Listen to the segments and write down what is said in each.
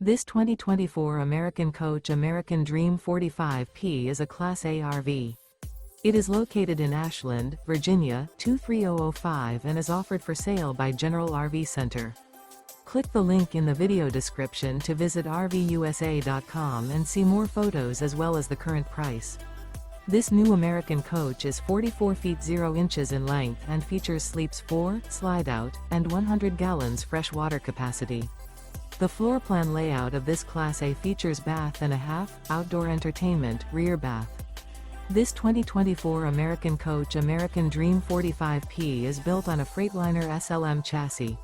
This 2024 American Coach American Dream 45P is a Class A RV. It is located in Ashland, Virginia, 23005 and is offered for sale by General RV Center. Click the link in the video description to visit RVUSA.com and see more photos as well as the current price. This new American coach is 44 feet 0 inches in length and features sleeps 4, Slideout, and 100 gallons fresh water capacity. The floor plan layout of this Class A features bath and a half, outdoor entertainment, rear bath. This 2024 American Coach American Dream 45P is built on a Freightliner SLM chassis.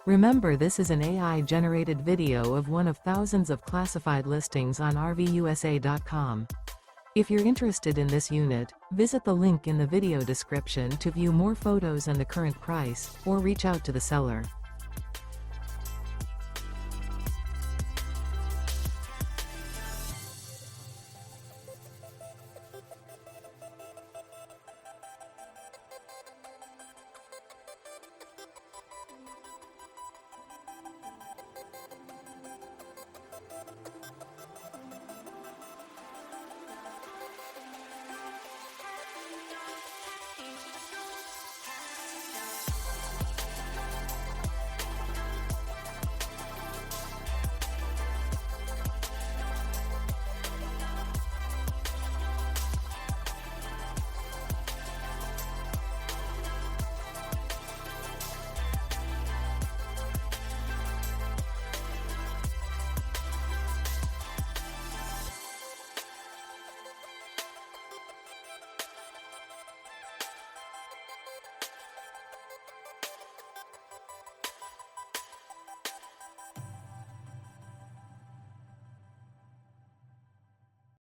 Remember, this is an AI-generated video of one of thousands of classified listings on RVUSA.com. If you're interested in this unit, visit the link in the video description to view more photos and the current price, or reach out to the seller.